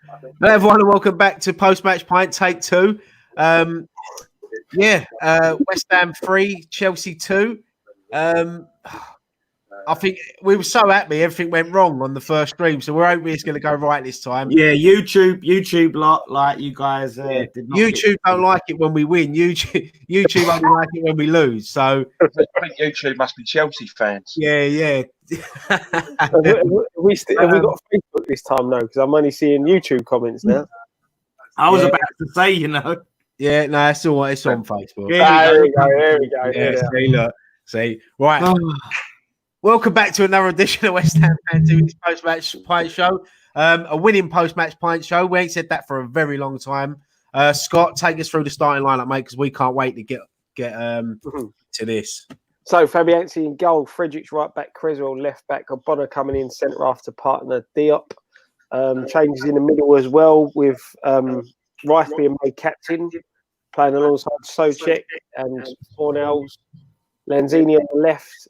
Hello, everyone, and welcome back to Post-Match Pint, Take 2. West Ham 3, Chelsea 2. I think we were so happy everything went wrong on the first stream, so we're hoping it's going to go right this time. Yeah, YouTube lot, like you guys did not YouTube don't like it when we win. YouTube only like it when we lose. So I think YouTube must be Chelsea fans. Yeah. Have we got Facebook this time now? Because I'm only seeing YouTube comments now. I was about to say, Yeah, no, it's all right. It's on Facebook. There we go. Yeah, see, right. Welcome back to another edition of West Ham Fan TV's Post-Match Pint Show. A winning Post-Match Pint Show. We ain't said that for a very long time. Scott, take us through the starting lineup, mate, because we can't wait to get to this. So Fabianski in goal, Fredericks right back, Creswell left back, Bonner coming in centre after partner Diop. Changes in the middle as well with Rice being made captain, playing alongside Souček and Fornells. Lanzini on the left,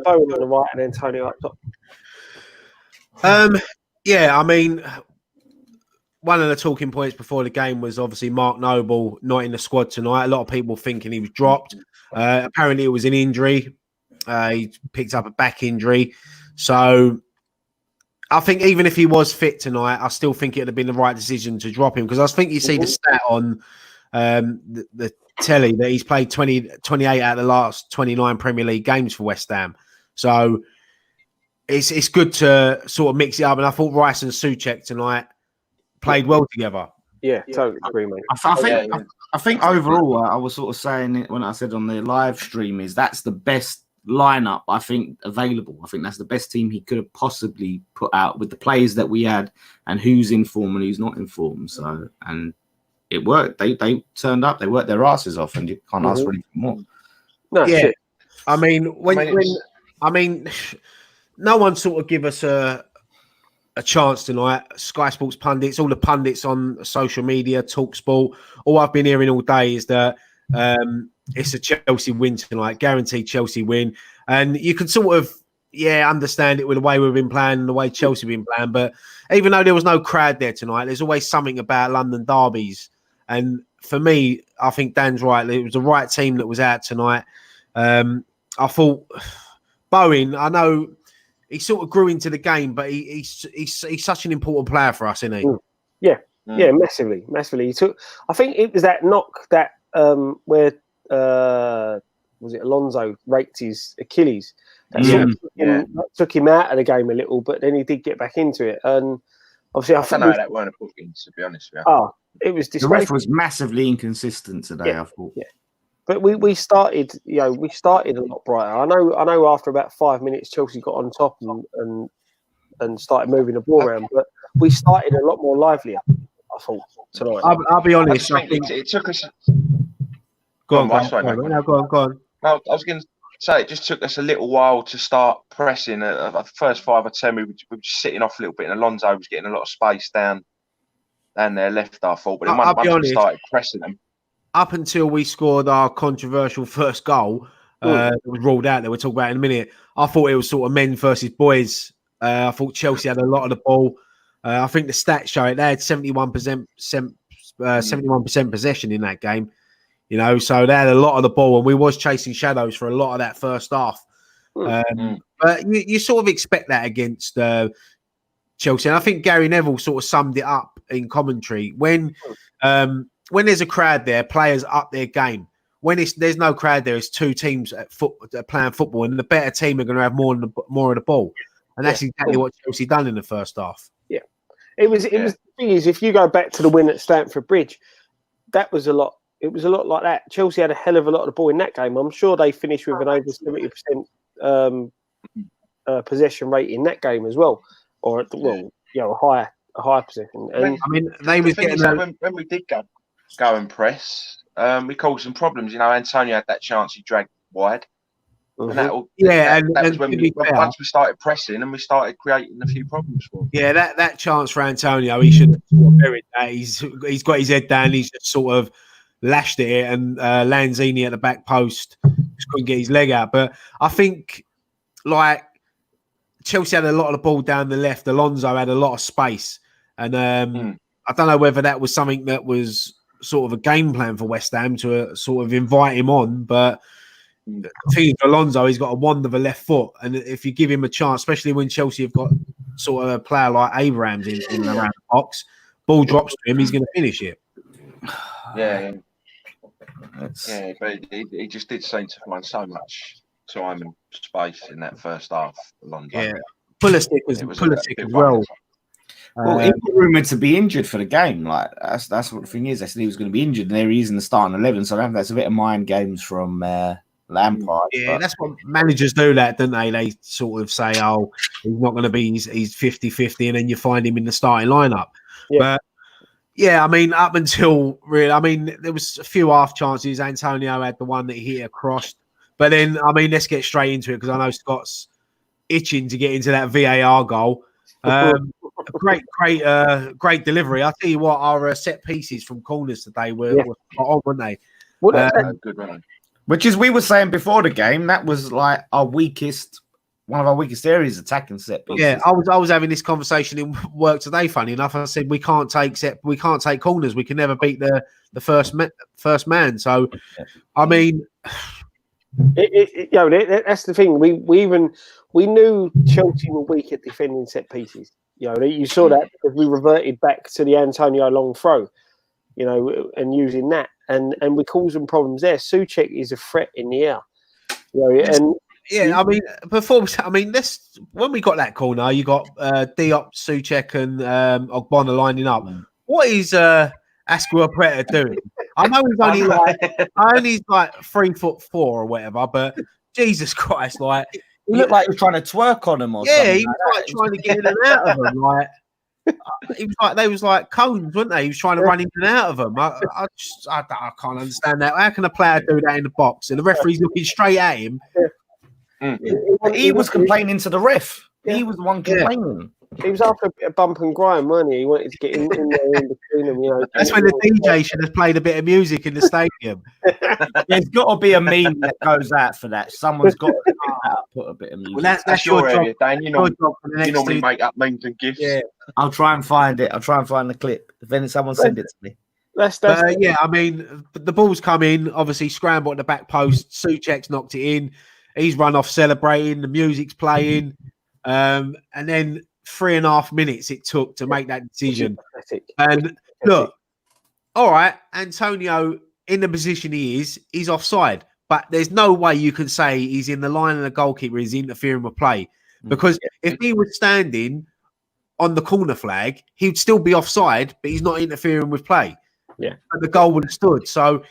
Bowen on the right, and Antonio up top. I mean, one of the talking points before the game was obviously Mark Noble not in the squad tonight. A lot of people thinking he was dropped. Apparently, it was an injury. He picked up a back injury. So I think even if he was fit tonight, I still think it would have been the right decision to drop him, because I think you see the stat on the telly that he's played 28 out of the last 29 Premier League games for West Ham. So it's good to sort of mix it up. And I thought Rice and Souček tonight played well together. Yeah, totally agree, mate. I think overall, I was sort of saying it when I said on the live stream, is that's the best lineup I think available. I think that's the best team he could have possibly put out with the players that we had and who's in form and who's not in form. So, and it worked. They turned up. They worked their asses off, and you can't ask for anything more. No, yeah. shit. I mean, no one sort of give us a chance tonight. Sky Sports pundits, all the pundits on social media, TalkSport. All I've been hearing all day is that it's a Chelsea win tonight, guaranteed Chelsea win, and you can sort of understand it with the way we've been playing and the way Chelsea have been playing. But even though there was no crowd there tonight, there's always something about London derbies. And for me, I think Dan's right. It was the right team that was out tonight. I thought Bowen, I know he sort of grew into the game, but he's such an important player for us, isn't he? Yeah, massively. He took. I think it was that knock that where was it Alonso raked his Achilles. That took him out of the game a little, but then he did get back into it. And obviously, I don't know that weren't a booking, to be honest with you. Oh, it was disgraceful. The ref was massively inconsistent today, I thought. Yeah. But we started, a lot brighter. I know after about 5 minutes, Chelsea got on top and started moving the ball around. But we started a lot more livelier, I thought, tonight. I'll be honest. I think it took us. Go on. I was going to say it just took us a little while to start pressing. The first 5 or 10, we were just sitting off a little bit, and Alonso was getting a lot of space down their left, I thought. But once we started pressing them. Up until we scored our controversial first goal, it was ruled out that we'll talk about in a minute. I thought it was sort of men versus boys. I thought Chelsea had a lot of the ball. I think the stats show it. They had 71% possession in that game. So they had a lot of the ball, and we was chasing shadows for a lot of that first half. But you sort of expect that against Chelsea. And I think Gary Neville sort of summed it up in commentary. When there's a crowd there, players up their game. When there's no crowd there, it's two teams playing football, and the better team are going to have more of the ball. And that's exactly what Chelsea done in the first half. Yeah, it was. The thing is, if you go back to the win at Stamford Bridge, that was a lot. It was a lot like that. Chelsea had a hell of a lot of the ball in that game. I'm sure they finished with an over 70% possession rate in that game as well, or a higher possession. And I mean, they was getting when we did go and press, we caused some problems. Antonio had that chance he dragged wide. And that was when once we started pressing and we started creating a few problems for him. Yeah, that chance for Antonio, he should have sort of buried that. He's got his head down. He's just sort of lashed at it, and Lanzini at the back post just couldn't get his leg out. But I think Chelsea had a lot of the ball down the left. Alonso had a lot of space. And I don't know whether that was something that was sort of a game plan for West Ham to sort of invite him on, but the thing is, Alonso, he's got a wand of a left foot, and if you give him a chance, especially when Chelsea have got sort of a player like Abrahams in and around the box, ball drops to him, he's going to finish it. Yeah, but he just did seem to find so much time and space in that first half. Alonso. Yeah, Pulisic as well. Well, he was rumoured to be injured for the game. Like that's what the thing is. They said he was going to be injured, and there he is in the starting 11. So I think that's a bit of mind games from Lampard. Yeah, that's what managers do, don't they? They sort of say, "Oh, he's not going to be. He's 50-50," and then you find him in the starting lineup. Yeah. But yeah, I mean, up until really, I mean, there was a few half chances. Antonio had the one that he hit across, but then I mean, let's get straight into it because I know Scott's itching to get into that VAR goal. Great delivery. I'll tell you what, our set pieces from corners today were spot on, weren't they? Well, good run. Which is, we were saying before the game, that was like one of our weakest areas, attacking set pieces. Yeah, I was having this conversation in work today. Funny enough, I said we can't take corners. We can never beat the first man. So, I mean, that's the thing. We knew Chelsea were weak at defending set pieces. You saw that because we reverted back to the Antonio long throw, and using that, and we caused them problems there. Souček is a threat in the air, and. Yeah, I mean, when we got that corner, you got Diop, Souček, and Ogbonna lining up. What is Azpilicueta doing? I know he's only like 3'4" or whatever, but Jesus Christ, like he looked like he was trying to twerk on him or something. He was like trying to get in and out of them. Like he was like they was like cones, weren't they? He was trying to run in and out of them. I can't understand that. How can a player do that in the box and the referee's looking straight at him? He was complaining to the ref. He was the one complaining. He was after a bump and grind, wasn't he? He wanted to get in there in between them. That's when the DJ should have played a bit of music in the stadium. There's got to be a meme that goes out for that. Someone's got to put a bit of music. Well, that's your job, Dan. You normally make up memes and gifs. Yeah, I'll try and find it. I'll try and find the clip. If then someone send it to me. Yeah, I mean, the ball's come in. Obviously, scramble at the back post. Souček's knocked it in. He's run off celebrating. The music's playing, and then 3.5 minutes it took to make that decision. And look, all right, Antonio in the position he's offside, but there's no way you can say he's in the line of the goalkeeper. He's interfering with play because if he was standing on the corner flag, he'd still be offside, but he's not interfering with play. Yeah, and the goal would have stood. So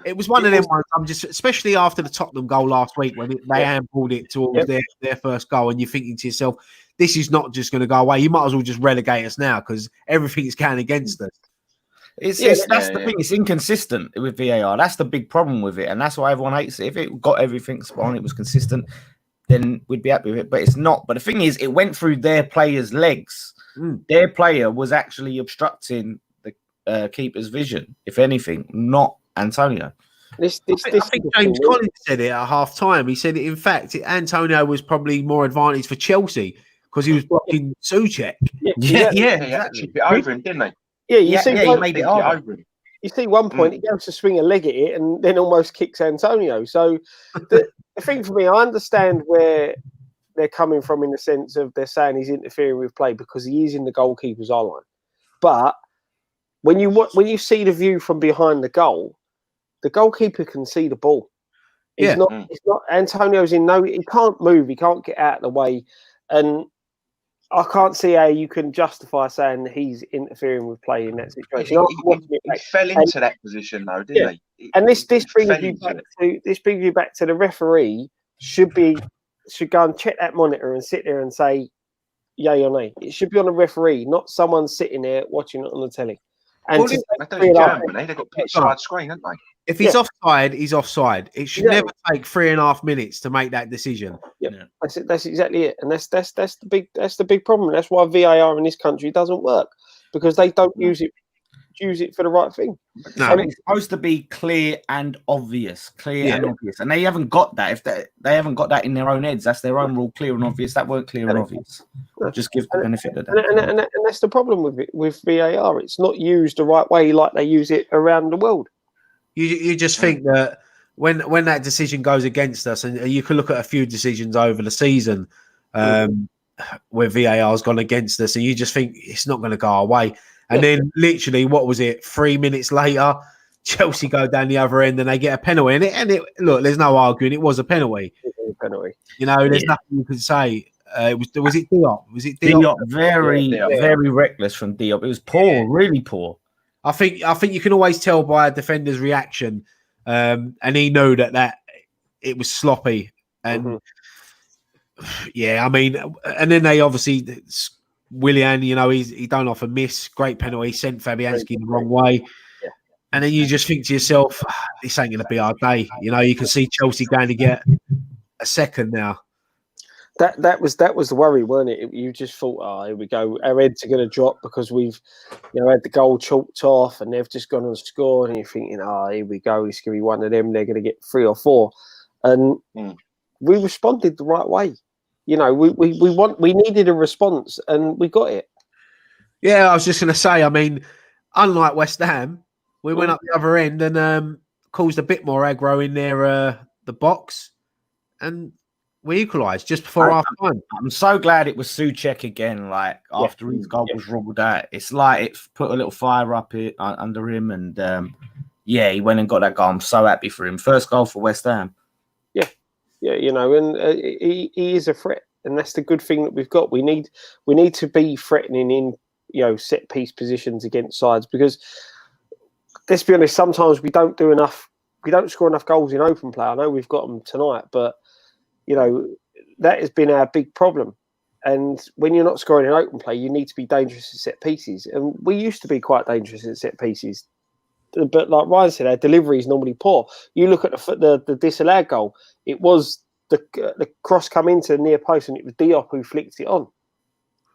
it was one of them ones. I'm just, especially after the Tottenham goal last week when they handballed it towards their first goal, and you're thinking to yourself, this is not just going to go away. You might as well just relegate us now because everything is counting against us. That's the thing. It's inconsistent with VAR. That's the big problem with it, and that's why everyone hates it. If it got everything spot on, it was consistent, then we'd be happy with it. But it's not. But the thing is, it went through their player's legs. Their player was actually obstructing the keeper's vision, if anything, not Antonio. I think James Collins said it at half time. He said, in fact, Antonio was probably more advantage for Chelsea because he was blocking Souček. He actually bit over him, didn't he? Yeah, he made it over him. You see one point, he goes to swing a leg at it and then almost kicks Antonio. So the thing for me, I understand where they're coming from in the sense of they're saying he's interfering with play because he is in the goalkeeper's eye line. But when you see the view from behind the goal, the goalkeeper can see the ball. It's not Antonio's in no. He can't move. He can't get out of the way, and I can't see how you can justify saying that he's interfering with play in that situation. He fell into that position though, didn't he? And this brings you back to the referee should go and check that monitor and sit there and say yay or nay. It should be on the referee, not someone sitting there watching it on the telly. And they've got pitch side screen, haven't they? If he's offside, he's offside. It should never take 3.5 minutes to make that decision. That's exactly it, and that's the big problem. That's why VAR in this country doesn't work because they don't use it use it for the right thing. No. It's supposed to be clear and obvious, and obvious, and they haven't got that. If they haven't got that in their own heads, that's their own rule. Clear and obvious. That weren't clear and obvious. Just give the benefit of that. And that's the problem with it, with VAR. It's not used the right way like they use it around the world. You just think that when that decision goes against us, and you can look at a few decisions over the season where VAR has gone against us, and you just think it's not going to go our way. And then literally, what was it? 3 minutes later, Chelsea go down the other end and they get a penalty. And it look, there's no arguing. It was a penalty. You know, there's nothing you can say. Was it Diop? Was it Diop? Diop, very reckless from Diop. It was poor, really poor. I think you can always tell by a defender's reaction, and he knew that it was sloppy. And I mean, and then they obviously. Willian, you know, he don't often miss. Great penalty, sent Fabianski the wrong way. And then you just think to yourself, this ain't going to be our day. You know, you can see Chelsea going to get a second now. That was the worry, weren't it? You just thought, here we go. Our heads are going to drop because we've, had the goal chalked off and they've just gone and scored. And you're thinking, here we go. It's going to be one of them. They're going to get 3 or 4. And we responded the right way. You know, we needed a response and we got it. Yeah, I was just going to say, I mean, unlike West Ham, we went up the other end and caused a bit more aggro in their the box, and we equalised just before half time. I'm so glad it was Souček again. Like after his goal was ruled out, it's like it put a little fire up under him, and he went and got that goal. I'm so happy for him. First goal for West Ham. Yeah, and he is a threat, and that's the good thing that we've got. We need to be threatening in set piece positions against sides, because let's be honest, sometimes we don't do enough. We don't score enough goals in open play. I know we've got them tonight, but that has been our big problem. And when you're not scoring in open play, you need to be dangerous at set pieces, and we used to be quite dangerous at set pieces. But like Ryan said, our delivery is normally poor. You look at the disallowed goal. It was the cross come into the near post, and it was Diop who flicked it on.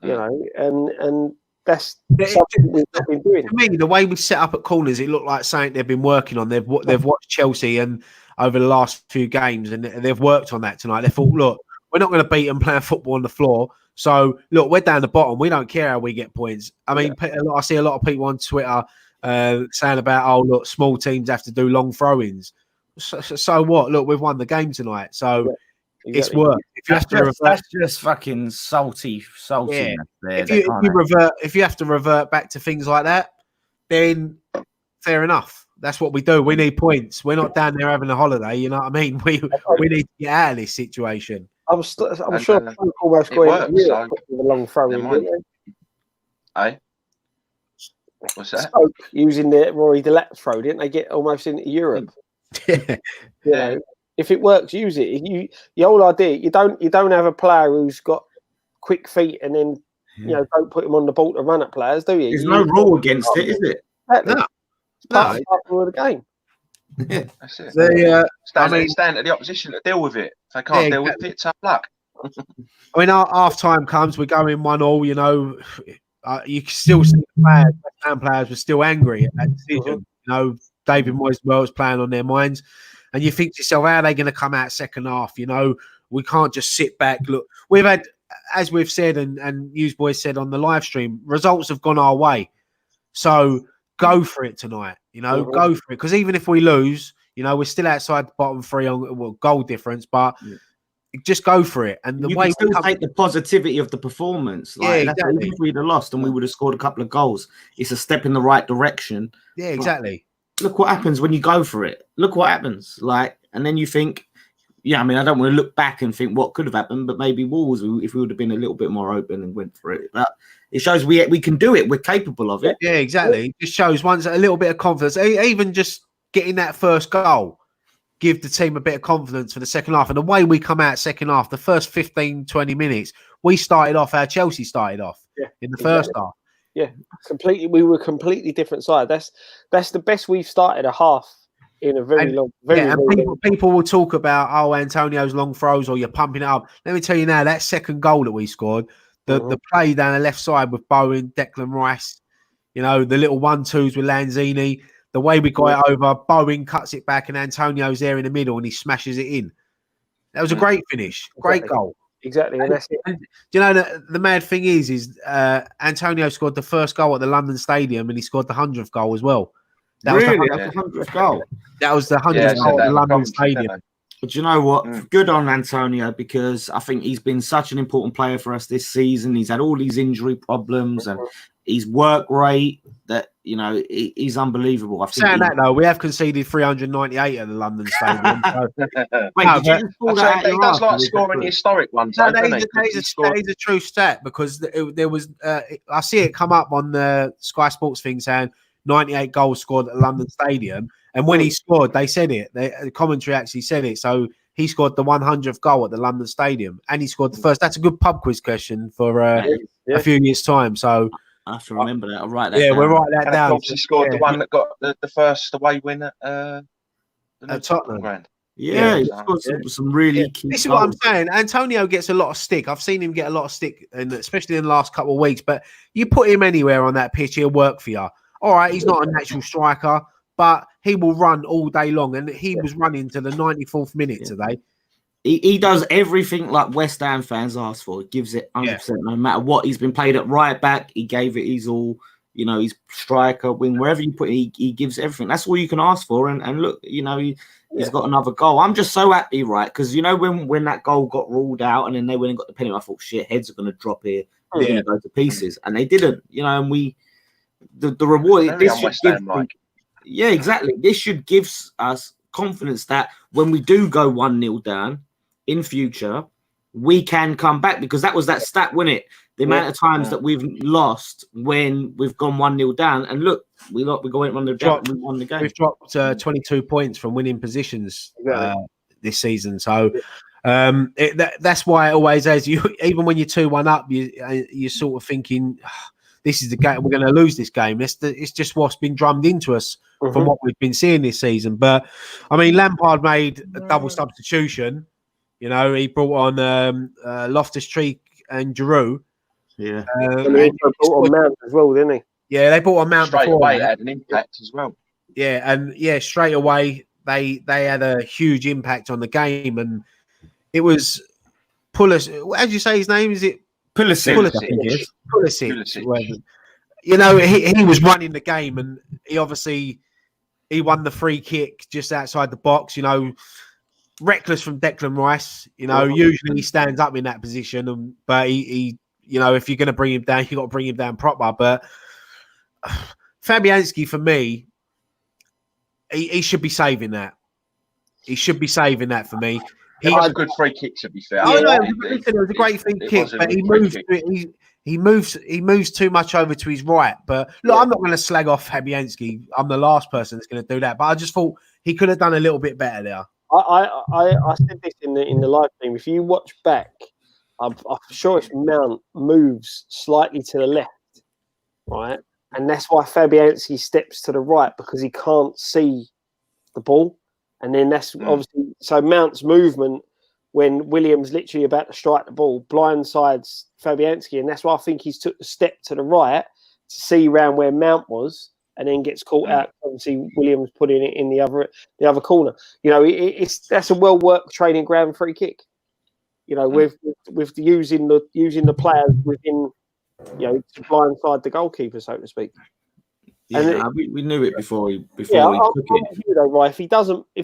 And that's something we've not been doing. To me, the way we set up at corners, it looked like something they've been working on. They've watched Chelsea and over the last few games, and they've worked on that tonight. They thought, look, we're not going to beat them playing football on the floor. So look, we're down the bottom. We don't care how we get points. I mean, I see a lot of people on Twitter saying about, look, small teams have to do long throw-ins. So what? Look, we've won the game tonight. So it's work. That's just fucking salty. Yeah. If you have to revert back to things like that, then fair enough. That's what we do. We need points. We're not down there having a holiday. You know what I mean? We need to get out of this situation. I'm sure almost going with a long throw-in. What's that? Stoke using the Rory Delap throw, didn't they get almost into Europe? If it works, use it. The whole idea, you don't have a player who's got quick feet and then don't put him on the ball to run at players, do you? There's no rule against it, is it? No. It's part of the game. Yeah, that's it. Stand at the opposition to deal with it. If they can't deal with it, tough luck. I mean, our half time comes, we're going 1-1. You can still see the players were still angry at that decision. David Moyes was playing on their minds, and you think to yourself, how are they going to come out second half? We can't just sit back. Look, we've had, as we've said, and you boys said on the live stream, results have gone our way. So go for it tonight. Go for it, because even if we lose, we're still outside the bottom 3 on goal difference, but. Just go for it, and you can still take the positivity of the performance. Exactly. Even if we'd have lost and we would have scored a couple of goals, it's a step in the right direction. Yeah, exactly. But look what happens when you go for it. Look what happens. And then you think, I mean, I don't want to look back and think what could have happened, but maybe Wolves, if we would have been a little bit more open and went for it. But it shows we can do it. We're capable of it. Yeah, exactly. It just shows once a little bit of confidence. Even just getting that first goal. Give the team a bit of confidence for the second half. And the way we come out second half, the first 15, 20 minutes, we started off how Chelsea started off in the first half. Yeah, completely. We were a completely different side. That's the best we've started a half in a very long people will talk about, Antonio's long throws or you're pumping it up. Let me tell you now, that second goal that we scored, the play down the left side with Bowen, Declan Rice, You know, the little 1-2s with Lanzini, the way we got it over, Bowen cuts it back and Antonio's there in the middle and he smashes it in. That was a great finish, great goal. Exactly, and that's it. And, you know, the mad thing is Antonio scored the first goal at the London Stadium and he scored the 100th goal as well. That was the 100th goal. That was the 100th goal at the London Stadium. But you know what? Good on Antonio, because I think he's been such an important player for us this season. He's had all these injury problems and his work rate that, you know, he's unbelievable. I think saying that though, we have conceded 398 at the London Stadium. So. He does like scoring historic ones. No, that is a true stat, because there was I see it come up on the Sky Sports thing saying 98 goals scored at the London Stadium, and when he scored, they said it. The commentary actually said it. So he scored the 100th goal at the London Stadium, and he scored the first. That's a good pub quiz question for a few years' time. So. I have to remember that. I'll write that down. Yeah, we'll write that down. Obviously scored the one that got the first away win at Tottenham. Grand. Yeah, he's got some really key This is what I'm saying. Antonio gets a lot of stick. I've seen him get a lot of stick, and especially in the last couple of weeks. But you put him anywhere on that pitch, he'll work for you. All right, he's not a natural striker, but he will run all day long. And he was running to the 94th minute today. He does everything like West Ham fans ask for. He gives it 100%, no matter what. He's been played at right back. He gave it his all. You know, he's striker, wing, wherever you put it, he gives everything. That's all you can ask for. And look, you know, he's got another goal. I'm just so happy, right? Because, you know, when that goal got ruled out and then they went and got the penalty, I thought, shit, heads are going to drop here. They're going to go to pieces. And they didn't, you know, and the reward. This should give, yeah, exactly. This should give us confidence that when we do go 1-0 down, in future, we can come back, because that was that stat, wasn't it? The amount of times that we've lost when we've gone 1-0 down, and look, we went 1-0 down, we won the game. We've dropped 22 points from winning positions this season, so that's why it always is. You even when you're 2-1 up, you're sort of thinking, this is the game, we're going to lose this game. It's just what's been drummed into us from what we've been seeing this season. But I mean, Lampard made a double substitution. You know, he brought on Loftus-Cheek and Giroud. Yeah. And they brought on Mount as well, didn't he? Yeah, they brought on Mount straight away. It had an impact as well. Yeah, and straight away they had a huge impact on the game, and it was Pulisic. How do you say his name? Is it Pulisic? Pulisic. You know, he was running the game, and he won the free kick just outside the box. You know. Reckless from Declan Rice, you know. Usually he stands up in that position, but he, you know, if you're going to bring him down, you got to bring him down proper. But Fabianski, for me, he should be saving that. He should be saving that for me. It was a good free kick, to be fair. It was a great free kick, but he moves too much over to his right. But look, I'm not going to slag off Fabianski. I'm the last person that's going to do that. But I just thought he could have done a little bit better there. I said this in the live stream. If you watch back, I'm sure if Mount moves slightly to the left, right, and that's why Fabianski steps to the right, because he can't see the ball, and then that's obviously so Mount's movement when Williams literally about to strike the ball blindsides Fabianski, and that's why I think he's took the step to the right to see around where Mount was. And then gets caught out. Obviously, Williams putting it in the other corner. You know, that's a well worked training ground free kick. You know, with using the players within, you know, to blindside the goalkeeper, so to speak. Yeah, and we knew it before he took it. You know, right? If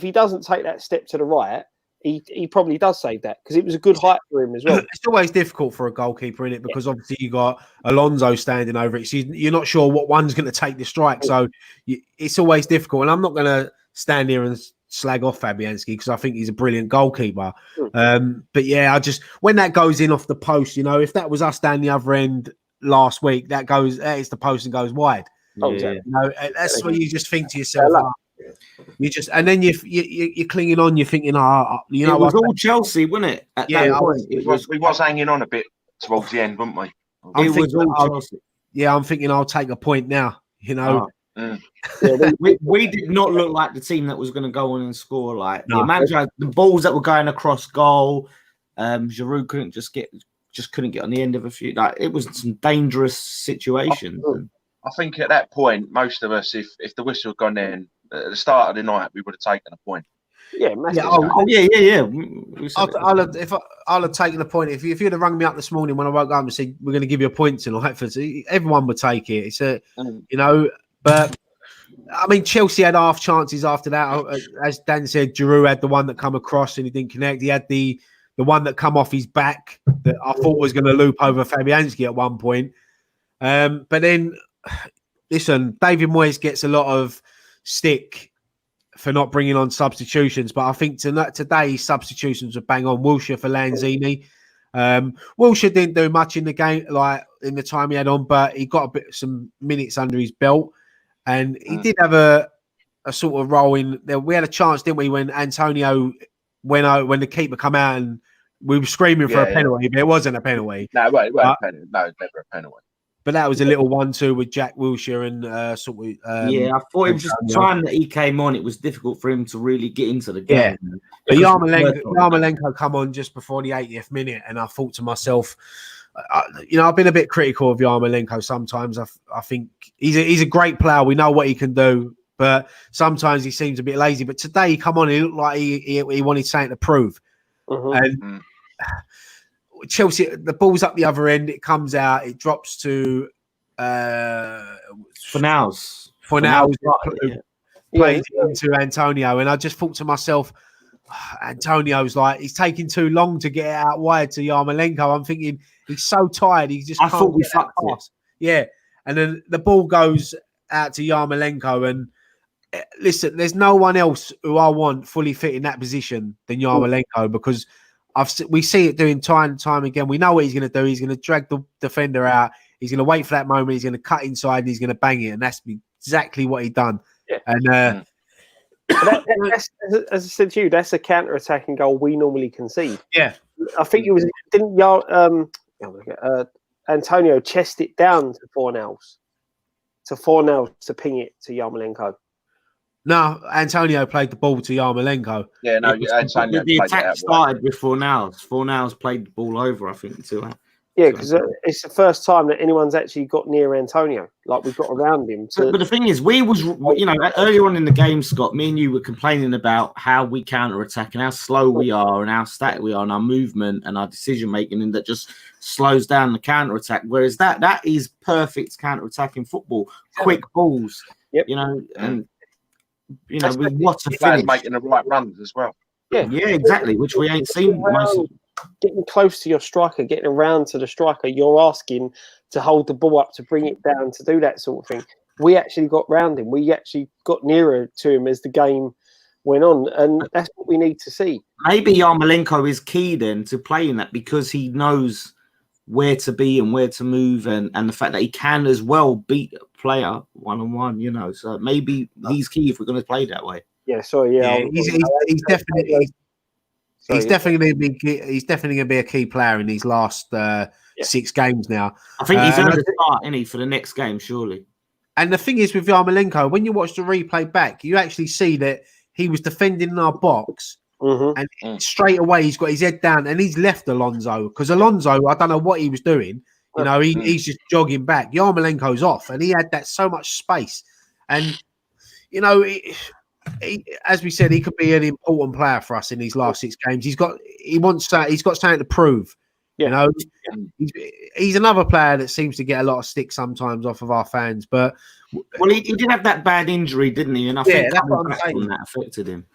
he doesn't take that step to the right, he probably does save that, because it was a good height for him as well. It's always difficult for a goalkeeper, in it, because obviously you got Alonso standing over it, so you're not sure what one's going to take the strike. So it's always difficult, and I'm not going to stand here and slag off Fabianski, because I think he's a brilliant goalkeeper. But yeah, when that goes in off the post, you know, if that was us down the other end last week, that hits the post and goes wide. You know, that's what you just think to yourself. You just, and then you're clinging on. You're thinking, you know, it was all Chelsea, wasn't it? At that point, we was hanging on a bit towards the end, weren't we? I'm thinking I'll take a point now. You know, we did not look like the team that was going to go on and score. Like imagine the balls that were going across goal. Giroud couldn't get on the end of a few. Like, it was some dangerous situations. I think at that point, most of us, if the whistle had gone in at the start of the night, we would have taken a point. Yeah, massive. Yeah. I'll have taken the point. If you'd have rung me up this morning when I woke up and said we're going to give you a point tonight, everyone would take it. It's but I mean, Chelsea had half chances after that. As Dan said, Giroud had the one that come across and he didn't connect. He had the one that come off his back that I thought was going to loop over Fabianski at one point. But then, listen, David Moyes gets a lot of stick for not bringing on substitutions, but I think today substitutions were bang on. Wilshere for Lanzini. Wilshere didn't do much in the game, like in the time he had on, but he got some minutes under his belt, and he did have a sort of role in there. We had a chance, didn't we, when Antonio went out, when the keeper come out, and we were screaming for a penalty, but it wasn't a penalty. No, it wasn't a penalty. No, never a penalty. But that was a little 1-2 with Jack Wilshere and I thought it was just the time that he came on. It was difficult for him to really get into the game. Yeah. But Yarmolenko come on just before the 80th minute, and I thought to myself, I've been a bit critical of Yarmolenko sometimes. I think he's a great player. We know what he can do, but sometimes he seems a bit lazy. But today he come on, he looked like he wanted something to prove, and. Chelsea, the ball's up the other end. It comes out. It drops to Fornals. Plays into Antonio, and I just thought to myself, Antonio's like he's taking too long to get it out wide to Yarmolenko. I'm thinking he's so tired. He just. I thought we fucked it. Yeah, and then the ball goes out to Yarmolenko, and listen, there's no one else who I want fully fit in that position than Yarmolenko because. We see it doing time and time again. We know what he's going to do. He's going to drag the defender out. He's going to wait for that moment. He's going to cut inside and he's going to bang it. And that's exactly what he done. Yeah. And that's, as I said to you, that's a counter-attacking goal we normally concede. Yeah. I think it was, Antonio chest it down to Fornals to ping it to Yarmolenko. No, Antonio played the ball to Yarmolenko. Yeah, no, Antonio. The attack started with Fornals. Fornals played the ball over, I think, to that. Yeah, because it's the first time that anyone's actually got near Antonio. Like we've got around him. But the thing is, earlier on in the game, Scott, me and you were complaining about how we counter-attack and how slow we are and how static we are and our movement and our decision-making, and that just slows down the counter-attack. Whereas that is perfect counter-attacking football. Quick balls, and... with what a finish. Making the right runs as well. Yeah, exactly. Which we ain't seen. Getting close to your striker, getting around to the striker, you're asking to hold the ball up, to bring it down, to do that sort of thing. We actually got round him. We actually got nearer to him as the game went on, and that's what we need to see. Maybe Yarmolenko is key then to playing that because he knows where to be and where to move, and the fact that he can as well beat a player one-on-one, so maybe he's key if we're going to play that way. He's definitely going to be a key player in these last 6 games now. I think he's going to start, isn't he, for the next game, surely. And the thing is with Yarmolenko, when you watch the replay back, you actually see that he was defending in our box. And straight away he's got his head down and he's left Alonso because Alonso, I don't know what he was doing. He's just jogging back. Yarmolenko's off and he had that so much space. And, as we said, he could be an important player for us in these last 6 games. He's got something to prove. Yeah. He's another player that seems to get a lot of stick sometimes off of our fans. But he did have that bad injury, didn't he? And I think that's what I'm saying. That affected him.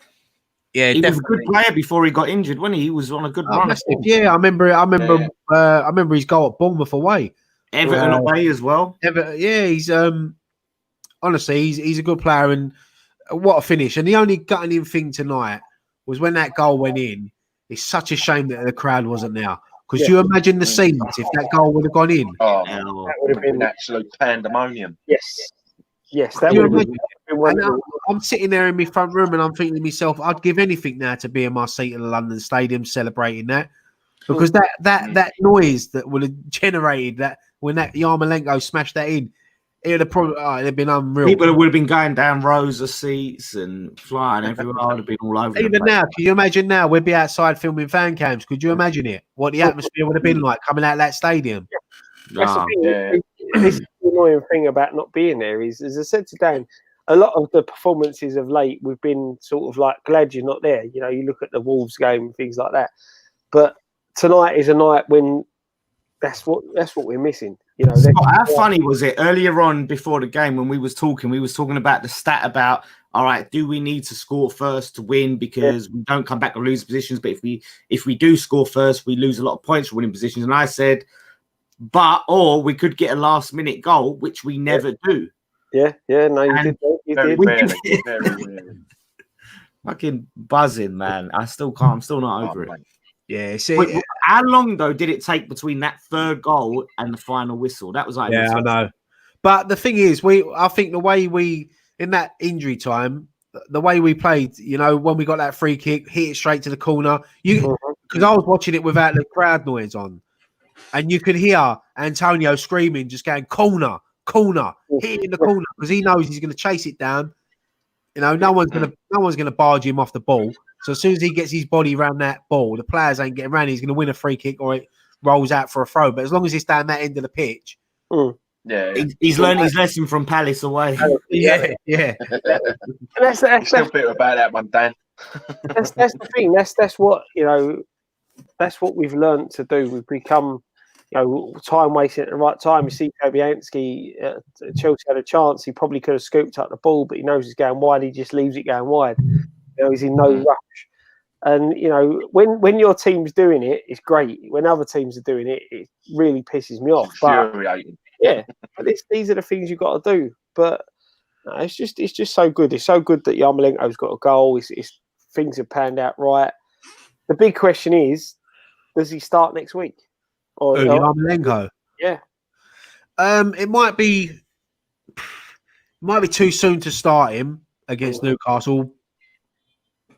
Yeah, he was a good player before he got injured, wasn't he? He was on a good run. Yeah, I remember his goal at Bournemouth away. Everton away as well. He's honestly, he's a good player, and what a finish. And the only gutting thing tonight was when that goal went in. It's such a shame that the crowd wasn't there. Because you imagine the scenes if that goal would have gone in. Oh, that would have been absolute pandemonium. Yes, that would have been. I'm sitting there in my front room and I'm thinking to myself, I'd give anything now to be in my seat at the London Stadium celebrating that. Because that noise that would have generated that when that Yarmolenko smashed that in, it would have been unreal. People would have been going down rows of seats and flying everywhere. Would have been all over. Even now, can you imagine now? We'd be outside filming fan cams. Could you imagine it? What the atmosphere would have been like coming out of that stadium? That's the thing. this is the annoying thing about not being there is, as I said to Dan, a lot of the performances of late, we've been sort of like glad you're not there. You know, you look at the Wolves game and things like that. But tonight is a night when that's what we're missing. You know, Scott, how funny was it earlier on before the game when we was talking about the stat about, all right, do we need to score first to win because we don't come back and lose positions, but if we do score first, we lose a lot of points for winning positions. And I said, or we could get a last minute goal, which we never do. Yeah, no, you did. Very rarely. Fucking buzzing, man. I'm still not over it. Mate. Yeah, see, Wait, how long though did it take between that third goal and the final whistle? That was like, yeah, I know. But the thing is, I think the way we in that injury time, the way we played, you know, when we got that free kick, hit it straight to the corner. Because I was watching it without the crowd noise on, and you could hear Antonio screaming, just going corner, hit it in the corner because he knows he's going to chase it down. You know, no one's gonna barge him off the ball. So as soon as he gets his body around that ball, the players ain't getting around. He's going to win a free kick or it rolls out for a throw. But as long as it's down that end of the pitch, he's learned his lesson from Palace away. Yeah. And that's Still bitter about that one, Dan. That's the thing. That's what, you know. That's what we've learned to do. We've become, you know, time wasting at the right time. You see, Fabianski, Chelsea had a chance. He probably could have scooped up the ball, but he knows he's going wide. He just leaves it going wide. You know, he's in no rush. And, you know, when your team's doing it, it's great. When other teams are doing it, it really pisses me off. But yeah, but these are the things you've got to do. But no, it's just so good. It's so good that Yarmolenko's got a goal. It's things have panned out right. The big question is, does he start next week? Or Yarmolenko? Yeah. It might be too soon to start him against Newcastle,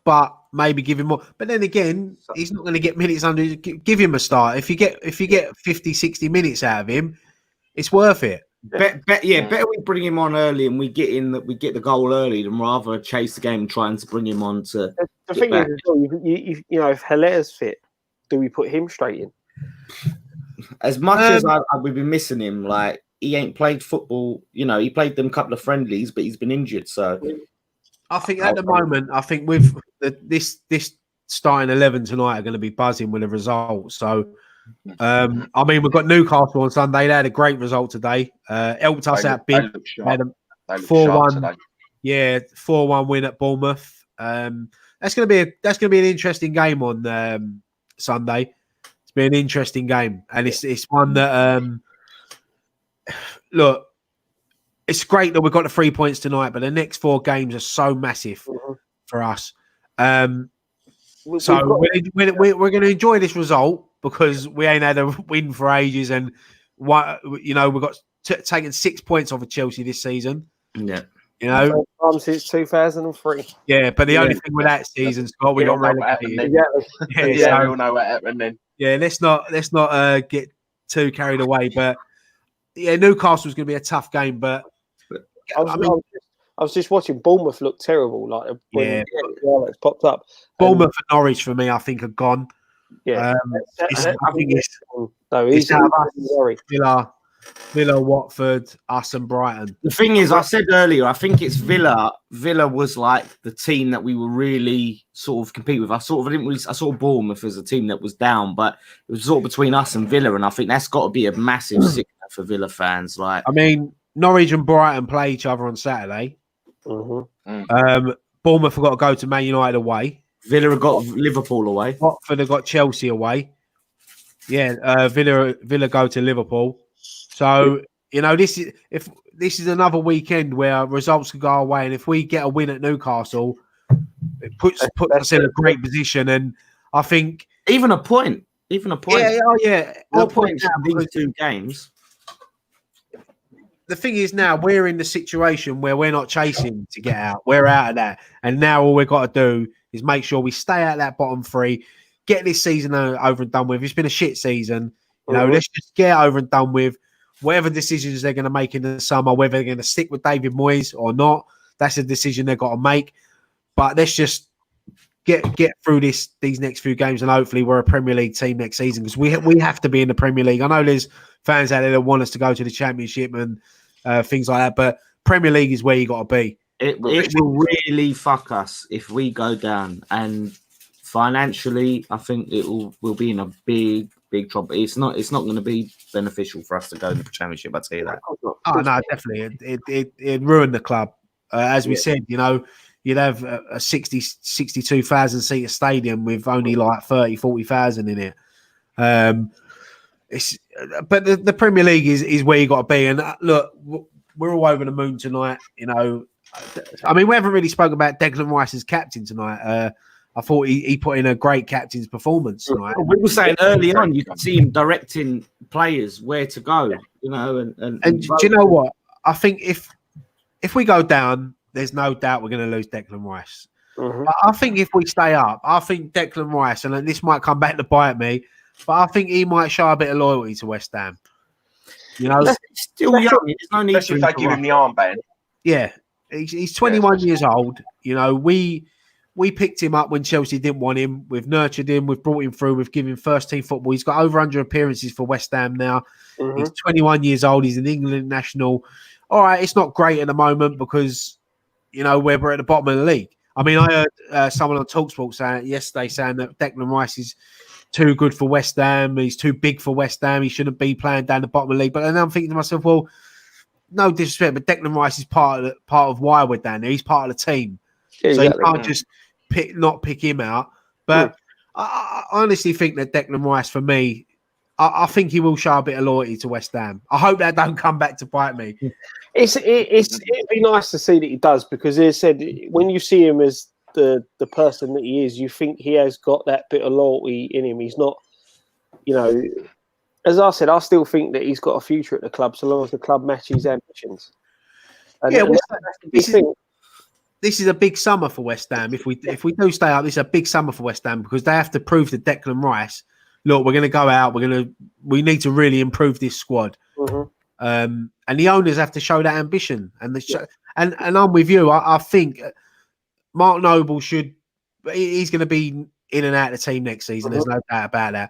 but maybe give him more. But then again, he's not going to get minutes under. Give him a start. If you get 50, 60 minutes out of him, it's worth it. Better we bring him on early and we get the goal early than rather chase the game and trying to bring him on to. The thing is, you know, if Haller's fit, do we put him straight in? As much as we've been missing him, like he ain't played football. You know, he played them a couple of friendlies, but he's been injured. So I think at the moment, with this starting 11 tonight are going to be buzzing with the result. So, I mean, we've got Newcastle on Sunday. They had a great result today. Helped us out big. They had a 4-1. Yeah, 4-1 win at Bournemouth. That's going to be an interesting game on Sunday. It's been an interesting game, and it's one that look. It's great that we've got the 3 points tonight, but the next 4 games are so massive for us. So we're going to enjoy this result because we ain't had a win for ages, and we've got taken 6 points off of Chelsea this season. Yeah, you know, since 2003. Yeah, but the only thing with that season, Scott, we got relegated. We all know what happened then. Yeah, let's not get too carried away. But yeah, Newcastle's going to be a tough game, but. I was just watching Bournemouth look terrible. Like when it's popped up. Bournemouth and Norwich for me, I think, are gone. Yeah, I think it's Villa, Watford, us, and Brighton. The thing is, I said earlier, I think it's Villa. Villa was like the team that we were really sort of compete with. I saw Bournemouth as a team that was down, but it was sort of between us and Villa, and I think that's got to be a massive signal for Villa fans. Like, I mean. Norwich and Brighton play each other on Saturday. Bournemouth have got to go to Man United away. Villa have got Liverpool away. Watford have got Chelsea away. Yeah, Villa go to Liverpool. So you know this is another weekend where results could go away, and if we get a win at Newcastle, it puts us in a great position. And I think even a point. Yeah. 4 points in these 2 games. The thing is now we're in the situation where we're not chasing to get out. We're out of that. And now all we've got to do is make sure we stay out of that bottom 3, get this season over and done with. It's been a shit season. You know, let's just get it over and done with. Whatever decisions they're going to make in the summer, whether they're going to stick with David Moyes or not, that's a decision they've got to make. But let's just get through these next few games, and hopefully we're a Premier League team next season, because we have to be in the Premier League. I know there's fans out there that want us to go to the Championship and things like that, but Premier League is where you got to be. It will really fuck us if we go down, and financially, I think we'll be in a big trouble. It's not going to be beneficial for us to go to the Championship. I'll tell you that. Oh no, definitely, it ruined the club. As we said, you'd have a 62,000 seater stadium with only like 40,000 in it. But the Premier League is where you got to be. And look, we're all over the moon tonight. I mean, we haven't really spoken about Declan Rice as captain tonight. I thought he put in a great captain's performance tonight. We were saying early on, you could see him directing players where to go. And do you know what? I think if we go down, there's no doubt we're going to lose Declan Rice. Mm-hmm. But I think if we stay up, I think Declan Rice, and this might come back to bite me, but I think he might show a bit of loyalty to West Ham. He's still young. There's no need especially if they give him the armband. Yeah, he's 21 years old. We picked him up when Chelsea didn't want him. We've nurtured him. We've brought him through. We've given him first team football. He's got over 100 appearances for West Ham now. Mm-hmm. He's 21 years old. He's an England national. All right, it's not great at the moment because, we're at the bottom of the league. I mean, I heard someone on TalkSport yesterday saying that Declan Rice is too good for West Ham. He's too big for West Ham. He shouldn't be playing down the bottom of the league. But then I'm thinking to myself, well, no disrespect, but Declan Rice is part of why we're down there. He's part of the team. Yeah, so you can't just pick him out. But I honestly think that Declan Rice, for me, I think he will show a bit of loyalty to West Ham. I hope that don't come back to bite me. It'd be nice to see that he does, because as I said, when you see him as the person that he is, you think he has got that bit of loyalty in him. He's not, as I said, I still think that he's got a future at the club so long as the club matches ambitions. And that's the big thing. This is a big summer for West Ham. If we do stay up, this is a big summer for West Ham, because they have to prove to Declan Rice, look, we're going to go out. We need to really improve this squad. Mm-hmm. And the owners have to show that ambition. And and I'm with you. I think Mark Noble he's going to be in and out of the team next season. There's no doubt about that.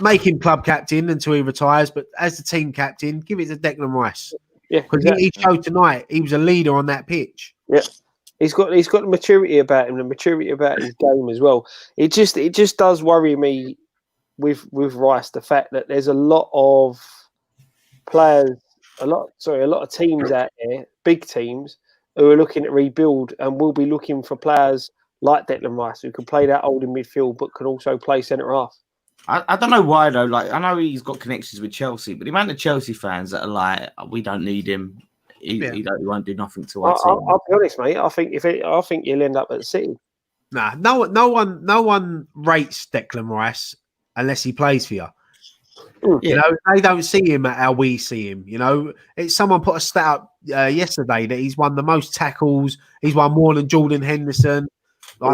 Make him club captain until he retires, but as the team captain, give it to Declan Rice. Yeah, because he showed tonight he was a leader on that pitch. Yeah, he's got the maturity about him, the maturity about his game as well. It just does worry me with Rice, the fact that there's a lot of players, a lot of teams out there, big teams, who are looking to rebuild and will be looking for players like Declan Rice who can play that holding midfield but can also play centre half. I don't know why though. Like, I know he's got connections with Chelsea, but the amount of Chelsea fans that are like, we don't need him. He won't do nothing to our team. I'll be honest, mate. I think he'll end up at City. Nah, no one rates Declan Rice unless he plays for you. They don't see him how we see him. Someone put a stat up yesterday that he's won the most tackles. He's won more than Jordan Henderson,